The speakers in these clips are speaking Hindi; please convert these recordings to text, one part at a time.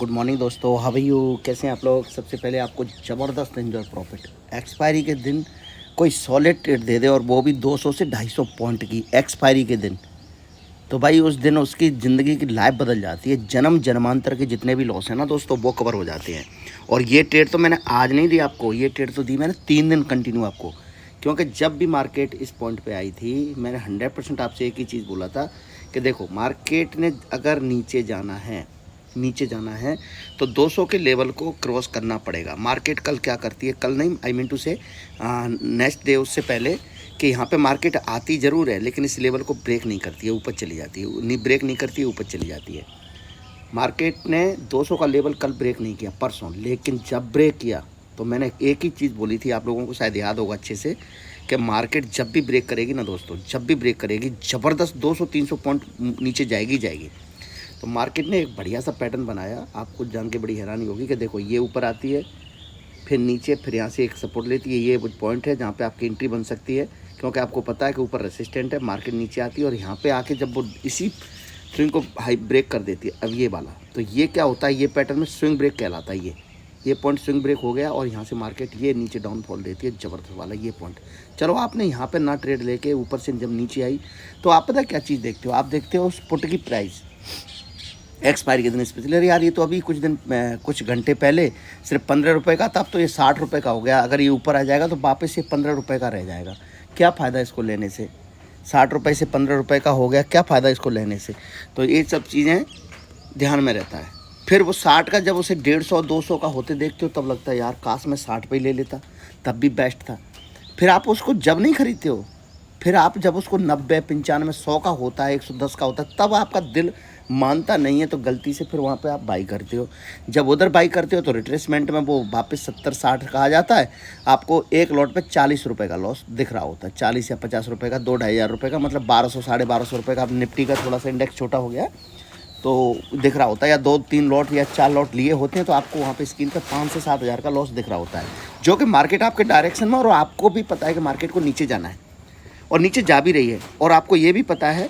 गुड मॉर्निंग दोस्तों, हाउ आर यू? कैसे हैं आप लोग? सबसे पहले आपको ज़बरदस्त एंजॉय प्रॉफिट एक्सपायरी के दिन कोई सॉलिड ट्रेड दे दे और वो भी 200 से 250 पॉइंट की एक्सपायरी के दिन, तो भाई उस दिन उसकी ज़िंदगी की लाइफ बदल जाती है। जन्म जन्मांतर के जितने भी लॉस हैं ना दोस्तों, वो कवर हो जाते हैं। और ये ट्रेड तो मैंने आज नहीं दी आपको, ये ट्रेड तो दी मैंने 3 दिन कंटिन्यू आपको। क्योंकि जब भी मार्केट इस पॉइंट पे आई थी, मैंने 100% आपसे एक ही चीज़ बोला था कि देखो, मार्केट ने अगर नीचे जाना है तो 200 के लेवल को क्रॉस करना पड़ेगा। मार्केट कल क्या करती है, कल नहीं, आई मीन टू से नेक्स्ट डे, उससे पहले, कि यहाँ पे मार्केट आती ज़रूर है लेकिन इस लेवल को ब्रेक नहीं करती है, ऊपर चली जाती है। नहीं, ब्रेक नहीं करती है, ऊपर चली जाती है। मार्केट ने 200 का लेवल कल ब्रेक नहीं किया, परसों, लेकिन जब ब्रेक किया तो मैंने एक ही चीज़ बोली थी, आप लोगों को शायद याद होगा अच्छे से, कि मार्केट जब भी ब्रेक करेगी ना दोस्तों, जब भी ब्रेक करेगी, ज़बरदस्त 200-300 पॉइंट नीचे जाएगी। तो मार्केट ने एक बढ़िया सा पैटर्न बनाया, आपको जान के बड़ी हैरानी होगी कि देखो, ये ऊपर आती है, फिर नीचे, फिर यहाँ से एक सपोर्ट लेती है। ये वो पॉइंट है जहाँ पे आपकी एंट्री बन सकती है, क्योंकि आपको पता है कि ऊपर रेसिस्टेंट है। मार्केट नीचे आती है और यहाँ पे आके जब वो इसी स्विंग को हाई ब्रेक कर देती है, अब ये वाला, तो ये क्या होता है, ये पैटर्न में स्विंग ब्रेक कहलाता है। ये पॉइंट स्विंग ब्रेक हो गया और यहाँ से मार्केट ये नीचे डाउनफॉल देती है, ज़बरदस्त वाला ये पॉइंट। चलो, आपने यहाँ पे ना ट्रेड लेके ऊपर से जब नीचे आई, तो आप पता क्या चीज़ देखते हो, आप देखते हो उस पुट की प्राइस एक्सपायरी के दिन स्पेशली। अरे यार, ये तो अभी कुछ घंटे पहले सिर्फ 15 रुपये का था, अब तो ये 60 रुपये का हो गया। अगर ये ऊपर आ जाएगा तो वापस ये 15 रुपये का रह जाएगा। क्या फ़ायदा इसको लेने से? 60 रुपये से 15 रुपये का हो गया, क्या फ़ायदा इसको लेने से? तो ये सब चीज़ें ध्यान में रहता है। फिर वो 60 का जब उसे 150-200 का होते देखते हो, तब लगता है यार काश मैं 60 पे ही ले लेता, तब भी बेस्ट था। फिर आप उसको जब नहीं खरीदते हो, फिर आप जब उसको 90, 95, 100 का होता है, 110 का होता है, तब आपका दिल मानता नहीं है, तो गलती से फिर वहाँ पे आप बाई करते हो। जब उधर बाई करते हो तो रिट्रेसमेंट में वो वापस 70-60 का आ जाता है, आपको एक लॉट पे 40 रुपये का लॉस दिख रहा होता है, 40 या 50 रुपये का, 2-2.5 हज़ार रुपये का, मतलब 1200, 1250 रुपये का। अब निफ्टी का थोड़ा सा इंडेक्स छोटा हो गया तो दिख रहा होता है, या 2-3 लॉट या 4 लॉट लिए होते हैं तो आपको वहाँ पे स्क्रीन पे 5 से 7 हज़ार का लॉस दिख रहा होता है, जो कि मार्केट आपके डायरेक्शन में, और आपको भी पता है कि मार्केट को नीचे जाना है और नीचे जा भी रही है। और आपको ये भी पता है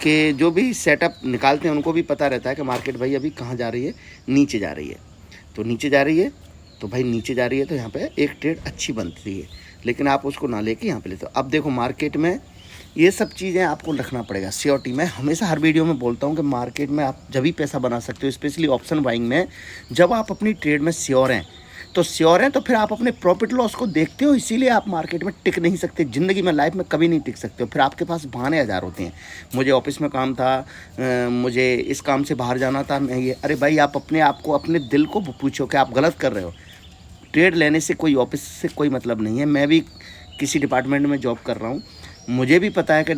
कि जो भी सेटअप निकालते हैं उनको भी पता रहता है कि मार्केट भाई अभी कहाँ जा रही है, नीचे जा रही है। तो नीचे जा रही है तो भाई नीचे जा रही है, तो यहाँ पे एक ट्रेड अच्छी बनती है, लेकिन आप उसको ना लेके यहाँ पे लेते हो। अब देखो, मार्केट में ये सब चीज़ें आपको रखना पड़ेगा सियोरिटी। मैं हमेशा हर वीडियो में बोलता हूँ कि मार्केट में आप जब भी पैसा बना सकते हो, स्पेशली ऑप्शन बाइंग में, जब आप अपनी ट्रेड में श्योर हैं। तो श्योर हैं तो फिर आप अपने प्रॉफिट लॉस को देखते हो, इसीलिए आप मार्केट में टिक नहीं सकते, ज़िंदगी में, लाइफ में कभी नहीं टिक सकते हो। फिर आपके पास बहाने हज़ार होते हैं, मुझे ऑफिस में काम था, मुझे इस काम से बाहर जाना था, मैं ये, अरे भाई, आप अपने आप को, अपने दिल को पूछो कि आप गलत कर रहे हो। ट्रेड लेने से कोई, ऑफिस से कोई मतलब नहीं है। मैं भी किसी डिपार्टमेंट में जॉब कर रहा हूँ, मुझे भी पता है कि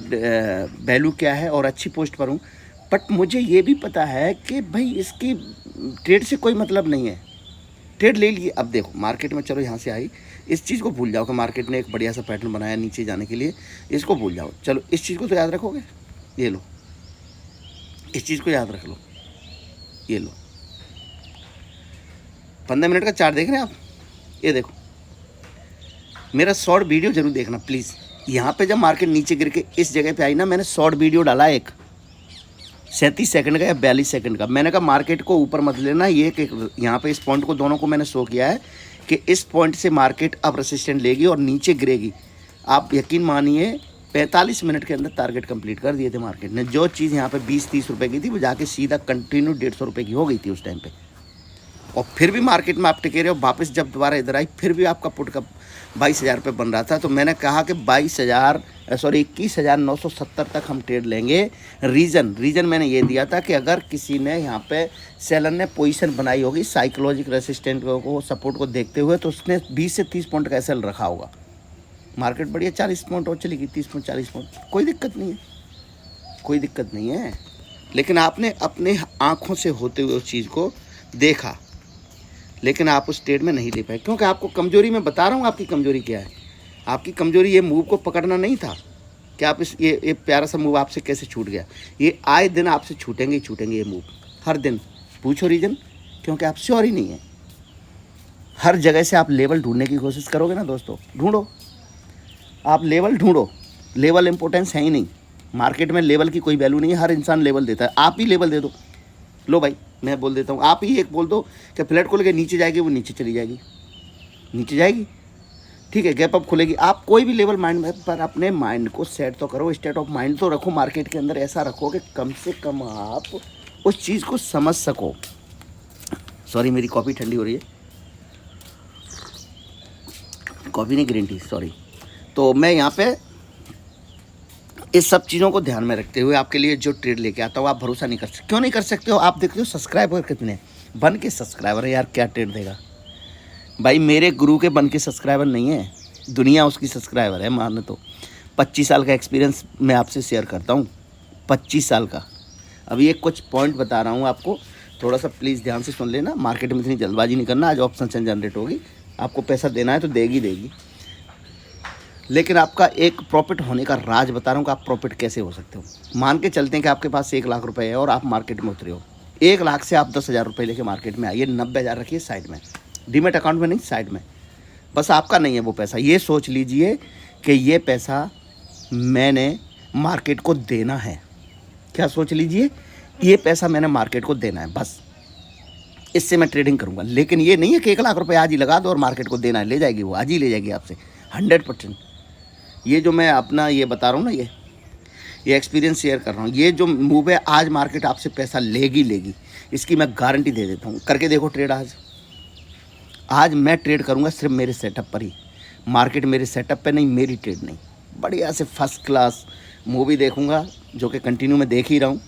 वैल्यू क्या है और अच्छी पोस्ट पर हूँ, बट मुझे ये भी पता है कि भाई इसकी ट्रेड से कोई मतलब नहीं है। ट्रेड ले लिए। अब देखो, मार्केट में, चलो यहाँ से आई, इस चीज़ को भूल जाओ कि मार्केट ने एक बढ़िया सा पैटर्न बनाया नीचे जाने के लिए, इसको भूल जाओ। चलो, इस चीज़ को तो याद रखोगे, ये लो, इस चीज़ को याद रख लो, ये लो, 15 मिनट का चार्ट देख रहे हैं आप, ये देखो, मेरा शॉर्ट वीडियो जरूर देखना प्लीज़। यहाँ पे जब मार्केट नीचे गिर के इस जगह पे आई ना, मैंने शॉर्ट वीडियो डाला एक 37 सेकंड का या 42 सेकंड का। मैंने कहा मार्केट को ऊपर मत लेना, ये कि यहाँ पे इस पॉइंट को, दोनों को मैंने शो किया है कि इस पॉइंट से मार्केट अब रेसिस्टेंट लेगी और नीचे गिरेगी। आप यकीन मानिए, 45 मिनट के अंदर टारगेट कंप्लीट कर दिए थे मार्केट ने। जो चीज़ यहाँ पे 20-30 रुपये की थी, वो जाके सीधा कंटिन्यू 150 रुपये की हो गई थी उस टाइम पर। और फिर भी मार्केट में आप टिके रहे हो, वापस जब दोबारा इधर आई, फिर भी आपका पुट का 22,000 रुपये बन रहा था। तो मैंने कहा कि 21,970 तक हम ट्रेड लेंगे। रीज़न मैंने ये दिया था कि अगर किसी ने यहाँ पे, सेलर ने पोजीशन बनाई होगी साइकोलॉजिक रेसिस्टेंट को, सपोर्ट को देखते हुए, तो उसने 20 से 30 पॉइंट का एसएल रखा होगा। मार्केट बढ़िया 40 पॉइंट और चली गई, 30 पॉइंट, 40 पॉइंट, कोई दिक्कत नहीं है, कोई दिक्कत नहीं है। लेकिन आपने अपने आँखों से होते हुए उस चीज़ को देखा, लेकिन आप उस ट्रेड में नहीं ले पाए, क्योंकि आपको कमजोरी, मैं बता रहा हूँ आपकी कमजोरी क्या है। आपकी कमजोरी ये मूव को पकड़ना नहीं था कि आप ये प्यारा सा मूव आपसे कैसे छूट गया। ये आए दिन आपसे छूटेंगे ही छूटेंगे ये मूव, हर दिन। पूछो रीज़न, क्योंकि आप श्योर ही नहीं है। हर जगह से आप लेवल ढूंढने की कोशिश करोगे ना दोस्तों, ढूंढो, आप लेवल ढूंढो। लेवल इंपॉर्टेंस है ही नहीं, मार्केट में लेवल की कोई वैल्यू नहीं है, हर इंसान लेवल देता है, आप ही लेवल दे दो। लो भाई, मैं बोल देता हूँ, आप ही एक बोल दो कि फ्लैट खुल के नीचे जाएगी, वो नीचे चली जाएगी, नीचे जाएगी, ठीक है, गैप अप खुलेगी। आप कोई भी लेवल माइंड में पर अपने माइंड को सेट तो करो, स्टेट ऑफ माइंड तो रखो, मार्केट के अंदर ऐसा रखो कि कम से कम आप उस चीज़ को समझ सको। सॉरी मेरी कॉफ़ी ठंडी हो रही है, कॉफ़ी नहीं ग्रीन टी, सॉरी। तो मैं यहाँ पे इस सब चीज़ों को ध्यान में रखते हुए आपके लिए जो ट्रेड लेके आता हूँ, आप भरोसा नहीं कर सकते। क्यों नहीं कर सकते हो? आप देखते हो सब्सक्राइबर कितने बन के सब्सक्राइबर है यार, क्या ट्रेड देगा भाई? मेरे गुरु के बन के सब्सक्राइबर नहीं है, दुनिया उसकी सब्सक्राइबर है मानो तो। 25 साल का एक्सपीरियंस मैं आपसे शेयर करता हूँ, 25 साल का। अभी एक कुछ पॉइंट बता रहा हूँ आपको, थोड़ा सा प्लीज़ ध्यान से सुन लेना। मार्केट में इतनी जल्दबाजी नहीं करना। आज ऑप्शन चेन जनरेट होगी, आपको पैसा देना है तो देगी, लेकिन आपका एक प्रॉफिट होने का राज बता रहा हूँ कि आप प्रॉफिट कैसे हो सकते हो। मान के चलते हैं कि आपके पास 1 लाख रुपए है और आप मार्केट में उतरे हो। 1 लाख से आप 10,000 रुपये लेके मार्केट में आइए, 90,000 रखिए साइड में, डीमेट अकाउंट में नहीं, साइड में। बस आपका नहीं है वो पैसा। ये सोच लीजिए कि ये पैसा मैंने मार्केट को देना है। क्या सोच लीजिए? ये पैसा मैंने मार्केट को देना है, बस इससे मैं ट्रेडिंग करूँगा। लेकिन ये नहीं है कि 1 लाख रुपये आज ही लगा दो और मार्केट को देना है, ले जाएगी वो, आज ही ले जाएगी आपसे 100%। ये जो मैं अपना ये बता रहा हूँ ना, ये एक्सपीरियंस शेयर कर रहा हूँ। ये जो मूव है, आज मार्केट आपसे पैसा लेगी, इसकी मैं गारंटी दे देता हूँ। करके देखो ट्रेड। आज मैं ट्रेड करूँगा सिर्फ मेरे सेटअप पर ही, मार्केट मेरे सेटअप पे नहीं, मेरी ट्रेड नहीं। बढ़िया से फर्स्ट क्लास मूवी देखूँगा, जो कि कंटिन्यू में देख ही रहा हूँ,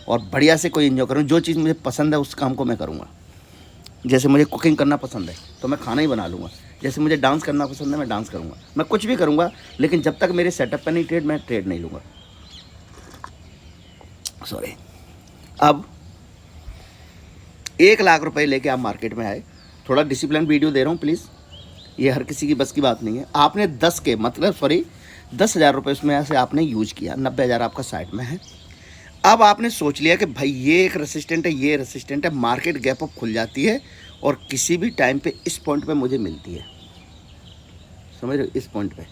और बढ़िया से कोई एंजॉय करूँ। जो चीज़ मुझे पसंद है उस काम को मैं करूँगा। जैसे मुझे कुकिंग करना पसंद है तो मैं खाना ही बना लूँगा, जैसे मुझे डांस करना पसंद है मैं डांस करूँगा, मैं कुछ भी करूँगा। लेकिन जब तक मेरे सेटअप पे नहीं ट्रेड, मैं ट्रेड नहीं लूँगा। सॉरी। अब 1 लाख रुपए लेके आप मार्केट में आए, थोड़ा डिसिप्लिन वीडियो दे रहा हूँ प्लीज़, ये हर किसी की बस की बात नहीं है। आपने 10,000 रुपये उसमें से आपने यूज किया, 90,000 आपका साइड में है। अब आपने सोच लिया कि भाई ये एक रेसिस्टेंट है, ये रेसिस्टेंट है, मार्केट गैप अप खुल जाती है और किसी भी टाइम पे इस पॉइंट पे मुझे मिलती है, समझ रहे हो, इस पॉइंट पे।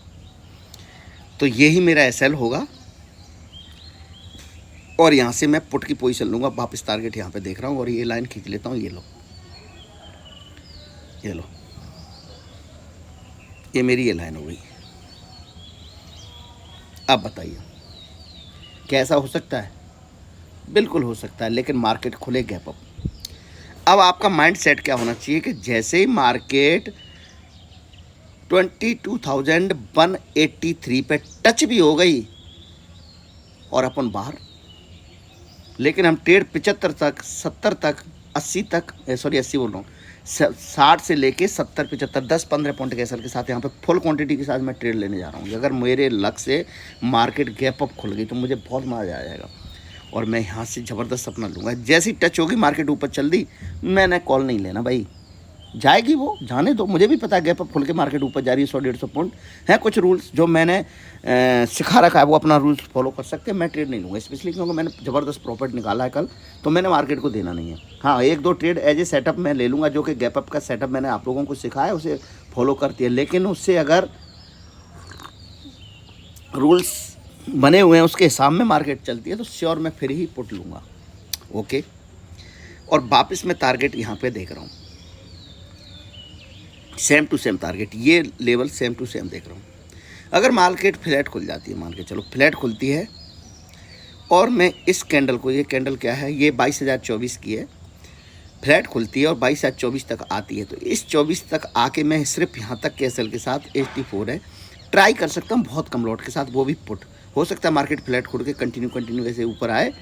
तो यही मेरा एसएल होगा और यहाँ से मैं पुट की पोजीशन लूँगा। वापस टारगेट यहाँ पे देख रहा हूँ और ये लाइन खींच लेता हूँ। ये लो, ये मेरी ये लाइन हो गई। अब बताइए कैसा हो सकता है? बिल्कुल हो सकता है, लेकिन मार्केट खुले गैप अप। अब आपका माइंड सेट क्या होना चाहिए कि जैसे ही मार्केट 22,183 पे टच भी हो गई और अपन बाहर, लेकिन हम ट्रेड 75 तक, 70 तक, 80 तक, 80 बोल रहा हूँ, 60 से लेके 70, 75, 10-15 पॉइंट के एसएल के साथ यहाँ पे फुल क्वांटिटी के साथ मैं ट्रेड लेने जा रहा हूँ। अगर मेरे लक से मार्केट गैप अप खुल गई तो मुझे बहुत मजा आ जाएगा और मैं यहाँ से ज़बरदस्त अपना लूँगा। जैसे ही टच होगी, मार्केट ऊपर चल दी, मैंने कॉल नहीं लेना भाई, जाएगी वो, जाने दो। मुझे भी पता है गैप अप खुल के मार्केट ऊपर जा रही है, 100-150 पॉइंट हैं। कुछ रूल्स जो मैंने सिखा रखा है वो अपना रूल्स फॉलो कर सकते हैं। मैं ट्रेड नहीं लूँगा, स्पेशली क्योंकि मैंने ज़बरदस्त प्रॉफिट निकाला है कल, तो मैंने मार्केट को देना नहीं है। हाँ, 1-2 ट्रेड एज ए सेटअप मैं ले लूँगा, जो कि गैप अप का सेटअप मैंने आप लोगों को सिखाया, उसे फॉलो करती है। लेकिन उससे अगर रूल्स बने हुए हैं उसके हिसाब में मार्केट चलती है तो श्योर मैं फिर ही पुट लूँगा। ओके, और वापस मैं टारगेट यहाँ पे देख रहा हूँ, सेम टू सेम टारगेट, ये लेवल सेम टू सेम देख रहा हूँ। अगर मार्केट फ्लैट खुल जाती है, मान के चलो फ्लैट खुलती है, और मैं इस कैंडल को, ये कैंडल क्या है, ये 22,024 की है, फ्लैट खुलती है और 22,024 तक आती है, तो इस 24 तक आके मैं सिर्फ यहाँ तक के एसएल के साथ 84 है ट्राई कर सकता हूँ, बहुत कम लॉट के साथ, वो भी पुट। हो सकता है मार्केट फ्लैट खुल के कंटिन्यू ऐसे ऊपर आए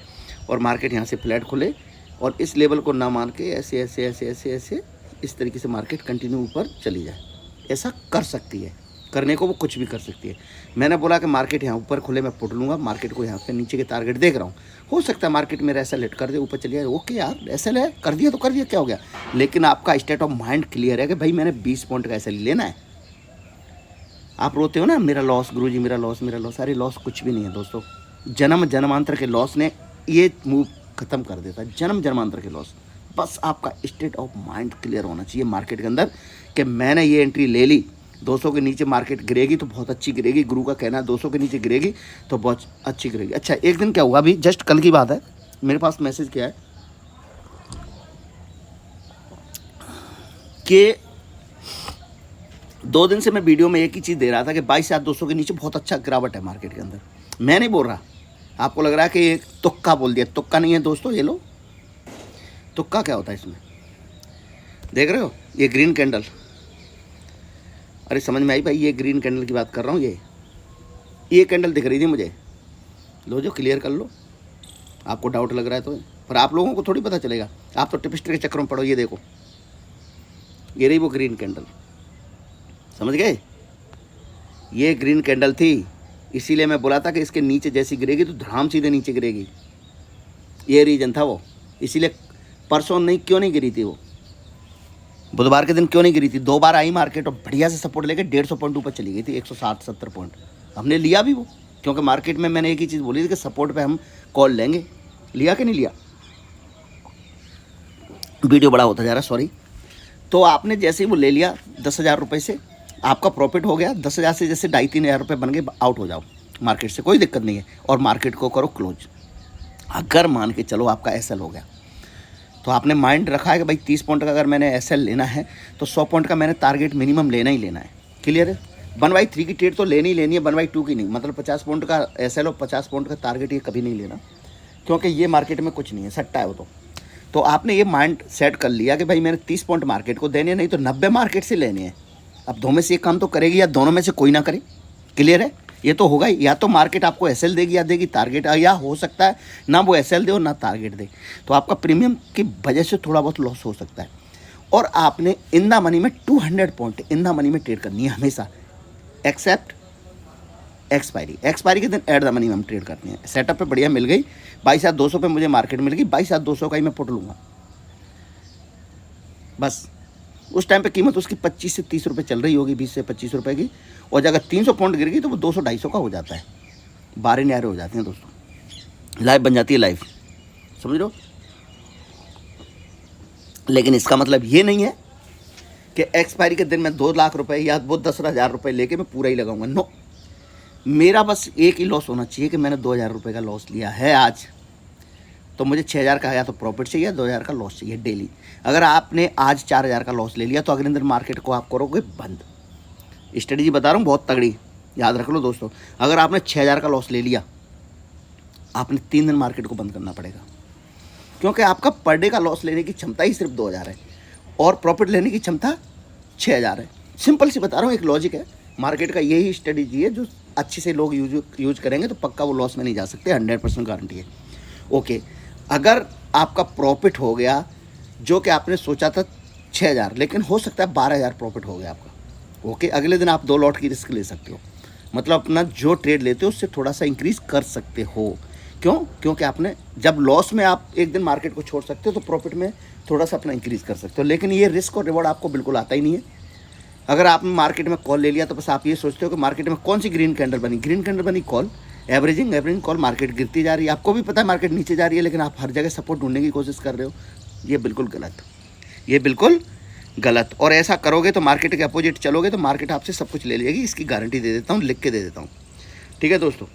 और मार्केट यहाँ से फ्लैट खुले और इस लेवल को ना मान के ऐसे इस तरीके से मार्केट कंटिन्यू ऊपर चली जाए। ऐसा कर सकती है, करने को वो कुछ भी कर सकती है। मैंने बोला कि मार्केट यहाँ ऊपर खुले मैं पुट लूँगा, मार्केट को यहाँ पे नीचे के टारगेट देख रहा हूँ। हो सकता है मार्केट मेरा ऐसा लेट कर दे, ऊपर चलिए, ओके यार ऐसा है, कर दिया तो कर दिया, क्या हो गया। लेकिन आपका स्टेट ऑफ माइंड क्लियर है कि भाई मैंने 20 पॉइंट का ऐसा लेना है। आप रोते हो ना, मेरा लॉस गुरुजी, मेरा लॉस। अरे लॉस कुछ भी नहीं है दोस्तों, जन्मांतर के लॉस ने ये मूव ख़त्म कर देता है, जन्मांतर के लॉस। बस आपका स्टेट ऑफ माइंड क्लियर होना चाहिए मार्केट के अंदर कि मैंने ये एंट्री ले ली, 200 के नीचे मार्केट गिरेगी तो बहुत अच्छी गिरेगी। गुरु का कहना है 200 के नीचे गिरेगी तो बहुत अच्छी गिरेगी। अच्छा, एक दिन क्या हुआ, अभी जस्ट कल की बात है, मेरे पास मैसेज किया है, कि 2 दिन से मैं वीडियो में एक ही चीज़ दे रहा था कि 22,200 के नीचे बहुत अच्छा गिरावट है मार्केट के अंदर। मैं नहीं बोल रहा, आपको लग रहा है कि एक तुक्का बोल दिया। तुक्का नहीं है दोस्तों, ये लो। तुक्का क्या होता है इसमें, देख रहे हो ये ग्रीन कैंडल। अरे समझ में आई भाई, ये ग्रीन कैंडल की बात कर रहा हूँ। ये कैंडल दिख रही थी मुझे, लो जो क्लियर कर लो, आपको डाउट लग रहा है तो। पर आप लोगों को थोड़ी पता चलेगा, आप तो टिपिस्टर के चक्कर में पड़ो। ये देखो, ये रही वो ग्रीन कैंडल, समझ गए। ये ग्रीन कैंडल थी, इसीलिए मैं बोला था कि इसके नीचे जैसी गिरेगी तो धड़ाम सीधे नीचे गिरेगी। ये रीजन था वो, इसीलिए परसों नहीं, क्यों नहीं गिरी थी वो, बुधवार के दिन क्यों नहीं गिरी थी। 2 बार आई मार्केट और बढ़िया से सपोर्ट लेके 150 पॉइंट ऊपर चली गई थी, 160-70 पॉइंट। हमने लिया भी वो, क्योंकि मार्केट में मैंने एक ही चीज़ बोली थी कि सपोर्ट पे हम कॉल लेंगे। लिया कि नहीं लिया, वीडियो बड़ा होता जा रहा, सॉरी। तो आपने जैसे ही वो ले लिया 10,000 रुपये से, आपका प्रॉफिट हो गया 10,000 से जैसे 2,500-3,000 रुपये बन गए, आउट हो जाओ मार्केट से, कोई दिक्कत नहीं है। और मार्केट को करो क्लोज। अगर मान के चलो आपका एसएल हो गया, तो आपने माइंड रखा है कि भाई 30 पॉइंट का अगर मैंने एसएल लेना है तो 100 पॉइंट का मैंने टारगेट मिनिमम लेना ही लेना है। क्लियर है। 1/3 की ट्रेड तो लेनी ही लेनी है, 1/2 की नहीं। मतलब 50 पॉइंट का एसएल और 50 पॉइंट का टारगेट ये कभी नहीं लेना, क्योंकि ये मार्केट में कुछ नहीं है, सट्टा है वो। तो आपने ये माइंड सेट कर लिया कि भाई मैंने 30 पॉइंट मार्केट को देने, नहीं तो 90 मार्केट से लेने हैं। अब दो में से एक काम तो करेगी, या दोनों में से कोई ना करे। क्लियर है। ये तो होगा ही, या तो मार्केट आपको एसएल देगी या देगी टारगेट, या हो सकता है ना वो एसएल दे और ना टारगेट दे। तो आपका प्रीमियम की वजह से थोड़ा बहुत लॉस हो सकता है। और आपने इन द मनी में 200 पॉइंट इन द मनी में ट्रेड करनी है हमेशा, एक्सेप्ट एक्सपायरी के दिन एट द मनी में हम ट्रेड करते हैं। सेटअप पे बढ़िया मिल गई, 22,200 पे मुझे मार्केट मिल गई, 22,200 का ही मैं पुट लूँगा बस। उस टाइम पे कीमत उसकी 25 से 30 रुपये चल रही होगी, 20 से 25 रुपये की। और अगर 300 पॉइंट गिर गई तो वो 200-250 का हो जाता है, 12 न्यारे हो जाते हैं दोस्तों, लाइफ बन जाती है लाइफ, समझ लो। लेकिन इसका मतलब ये नहीं है कि एक्सपायरी के दिन मैं 2 लाख रुपए या वो 10,000 रुपये लेके मैं पूरा ही लगाऊंगा। नो, मेरा बस एक ही लॉस होना चाहिए कि मैंने 2,000 रुपये का लॉस लिया है आज, तो मुझे 6,000 का या तो प्रॉफिट चाहिए, 2,000 का लॉस चाहिए डेली। अगर आपने आज 4,000 का लॉस ले लिया तो अगले दिन मार्केट को आप करोगे बंद। स्ट्रेटजी बता रहा हूँ बहुत तगड़ी, याद रख लो दोस्तों। अगर आपने 6,000 का लॉस ले लिया, आपने 3 दिन मार्केट को बंद करना पड़ेगा, क्योंकि आपका पर डे का लॉस लेने की क्षमता ही सिर्फ 2,000 है और प्रॉफिट लेने की क्षमता 6,000 है। सिंपल सी बता रहा हूँ, एक लॉजिक है मार्केट का, यही स्ट्रेटजी है जो अच्छे से लोग यूज करेंगे तो पक्का वो लॉस में नहीं जा सकते, 100% गारंटी है। ओके, अगर आपका प्रॉफिट हो गया जो कि आपने सोचा था 6,000, लेकिन हो सकता है 12,000 प्रॉफिट हो गया आपका। ओके, अगले दिन आप 2 लॉट की रिस्क ले सकते हो, मतलब अपना जो ट्रेड लेते हो उससे थोड़ा सा इंक्रीज कर सकते हो। क्यों? क्योंकि आपने जब लॉस में आप एक दिन मार्केट को छोड़ सकते हो तो प्रॉफिट में थोड़ा सा अपना इंक्रीज कर सकते हो। लेकिन ये रिस्क और रिवॉर्ड आपको बिल्कुल आता ही नहीं है। अगर आपने मार्केट में कॉल ले लिया तो बस आप ये सोचते हो कि मार्केट में कौन सी ग्रीन कैंडल बनी कॉल, एवरेजिंग कॉल, मार्केट गिरती जा रही है, आपको भी पता है मार्केट नीचे जा रही है, लेकिन आप हर जगह सपोर्ट ढूंढने की कोशिश कर रहे हो। ये बिल्कुल गलत। और ऐसा करोगे तो मार्केट के अपोजिट चलोगे तो मार्केट आपसे सब कुछ ले लेगी, इसकी गारंटी दे देता हूँ, लिख के दे देता हूँ। ठीक है दोस्तों,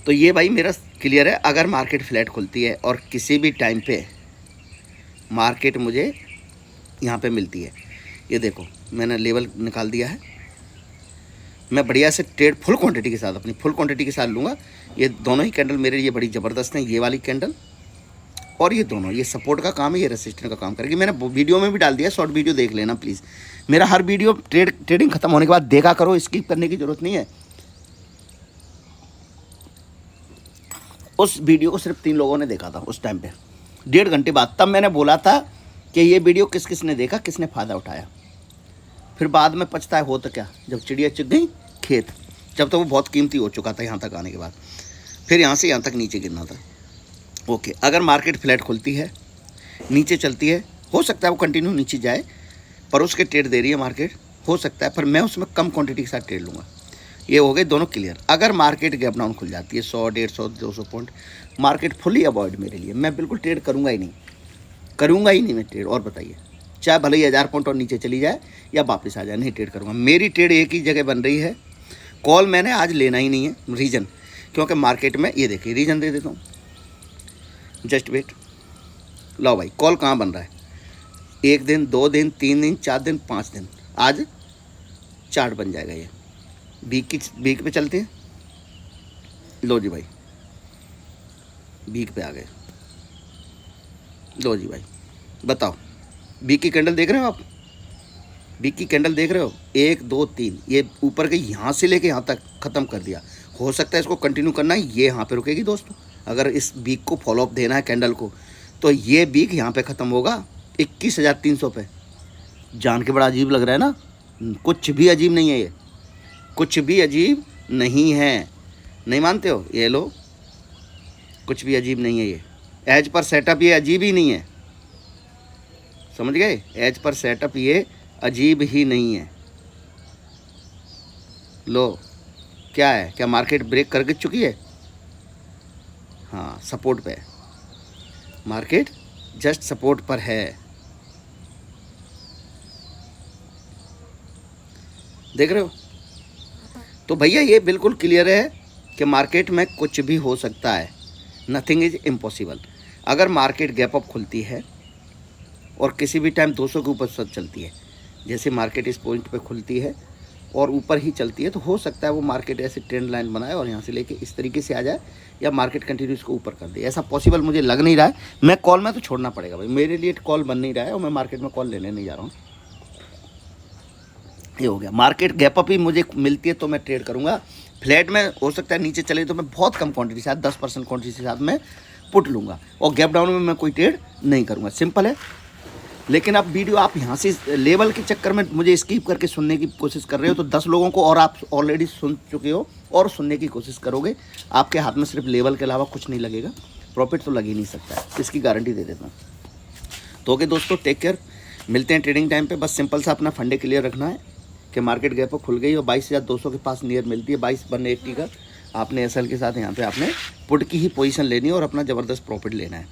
तो ये भाई मेरा क्लियर है। अगर मार्केट फ्लैट खुलती है और किसी भी टाइम पे मार्केट मुझे यहाँ पे मिलती है, ये देखो मैंने लेवल निकाल दिया है, मैं बढ़िया से ट्रेड फुल क्वांटिटी के साथ, अपनी फुल क्वांटिटी के साथ लूँगा। ये दोनों ही कैंडल मेरे लिए बड़ी ज़बरदस्त हैं, ये वाली कैंडल और ये दोनों, ये सपोर्ट का काम है, ये रेसिस्टेंट का काम करेगी। मैंने वीडियो में भी डाल दिया, शॉर्ट वीडियो देख लेना प्लीज़। मेरा हर वीडियो ट्रेडिंग खत्म होने के बाद देखा करो, स्किप करने की ज़रूरत नहीं है। उस वीडियो को सिर्फ 3 लोगों ने देखा था उस टाइम पे, 1.5 घंटे बाद। तब मैंने बोला था कि ये वीडियो किस किस ने देखा, किसने फ़ायदा उठाया। फिर बाद में पछताए हो तो क्या, जब चिड़िया चुग गई खेत, जब तो वो बहुत कीमती हो चुका था यहाँ तक आने के बाद, फिर यहाँ से यहाँ तक नीचे गिरना था। ओके, अगर मार्केट फ्लैट खुलती है, नीचे चलती है, हो सकता है वो कंटिन्यू नीचे जाए, पर उसके ट्रेड दे रही है मार्केट, हो सकता है, पर मैं उसमें कम क्वांटिटी के साथ ट्रेड लूँगा। ये हो गए दोनों क्लियर। अगर मार्केट गैप डाउन खुल जाती है 100, 150, 200 पॉइंट, मार्केट फुली अवॉइड मेरे लिए, मैं बिल्कुल ट्रेड करूँगा ही नहीं मैं ट्रेड। और बताइए, चाहे भले ही 1000 पॉइंट और नीचे चली जाए या वापस आ जाए, नहीं ट्रेड करूँगा। मेरी ट्रेड एक ही जगह बन रही है, कॉल मैंने आज लेना ही नहीं है। रीज़न, क्योंकि मार्केट में ये देखिए, रीज़न दे देता हूँ, जस्ट वेट। लो भाई, कॉल कहाँ बन रहा है, 1 दिन, 2 दिन, 3 दिन, 4 दिन, 5 दिन, आज चार्ट बन जाएगा ये। वीक पे चलते हैं। लो जी भाई, वीक पे आ गए। लो जी भाई, बताओ वीक की कैंडल देख रहे हो आप? वीक की कैंडल देख रहे हो? 1 2 3, ये ऊपर के यहाँ से लेके यहाँ तक ख़त्म कर दिया। हो सकता है इसको कंटिन्यू करना है, ये यहाँ पे रुकेगी दोस्तों। अगर इस वीक को फॉलोअप देना है कैंडल को, तो ये वीक यहाँ पे ख़त्म होगा 21,300 पे। जान के बड़ा अजीब लग रहा है ना? कुछ भी अजीब नहीं है ये, कुछ भी अजीब नहीं है। नहीं मानते हो? ये लो, कुछ भी अजीब नहीं है ये। एज पर सेटअप ये अजीब ही नहीं है, समझ गए? एज पर सेटअप ये अजीब ही नहीं है। लो, क्या है? क्या मार्केट ब्रेक कर चुकी है? हाँ, सपोर्ट पे है मार्केट, जस्ट सपोर्ट पर है। देख रहे हो? तो भैया ये बिल्कुल क्लियर है कि मार्केट में कुछ भी हो सकता है, नथिंग इज इम्पॉसिबल। अगर मार्केट गैप अप खुलती है और किसी भी टाइम 200 के ऊपर सच चलती है, जैसे मार्केट इस पॉइंट पे खुलती है और ऊपर ही चलती है, तो हो सकता है वो मार्केट ऐसे ट्रेंड लाइन बनाए और यहाँ से लेके इस तरीके से आ जाए, या मार्केट कंटिन्यू इसको ऊपर कर दे। ऐसा पॉसिबल मुझे लग नहीं रहा है। मैं कॉल में तो छोड़ना पड़ेगा भाई, मेरे लिए कॉल बन नहीं रहा है और मैं मार्केट में कॉल लेने नहीं जा रहा हूँ। ये हो गया। मार्केट गैप अप ही मुझे मिलती है तो मैं ट्रेड करूँगा। फ्लैट में हो सकता है नीचे चले तो मैं बहुत कम क्वांटिटी के साथ, 10% क्वांटिटी के साथ मैं पुट लूँगा, और गैप डाउन में मैं कोई ट्रेड नहीं करूँगा। सिंपल है। लेकिन अब वीडियो आप यहाँ से लेवल के चक्कर में मुझे स्किप करके सुनने की कोशिश कर रहे हो, तो 10 लोगों को और आप ऑलरेडी सुन चुके हो और सुनने की कोशिश करोगे। आपके हाथ में सिर्फ लेवल के अलावा कुछ नहीं लगेगा, प्रॉफिट तो लग ही नहीं सकता है, इसकी गारंटी दे देता हूँ। तो ओके दोस्तों, टेक केयर, मिलते हैं ट्रेडिंग टाइम पे। बस सिंपल सा अपना फंडे क्लियर रखना है कि मार्केट गैप खुल गई और 22,200 के पास नियर मिलती है, 22,180 का। आपने एसएल के साथ यहाँ पे आपने पुट की ही पोजीशन लेनी है और अपना ज़बरदस्त प्रॉफिट लेना है।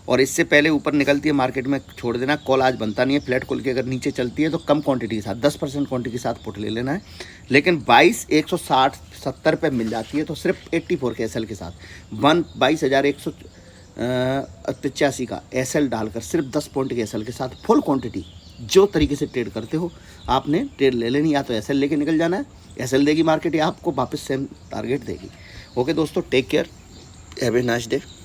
और इससे पहले ऊपर निकलती है मार्केट में छोड़ देना। कॉल आज बनता नहीं है, फ्लैट खोल के अगर नीचे चलती है तो कम क्वांटिटी के साथ, 10% क्वांटिटी के साथ पुट ले लेना है। लेकिन 22,160-70 पे मिल जाती है तो सिर्फ 84 के एसएल के साथ 22,185 का एसएल डालकर सिर्फ 10 पॉइंट के एसएल के साथ फुल क्वांटिटी जो तरीके से ट्रेड करते हो आपने ट्रेड ले लेनी। या तो एसएल लेके निकल जाना है, एसएल देगी मार्केट या आपको वापस सेम टारगेट देगी। ओके दोस्तों, take care, have a nice day.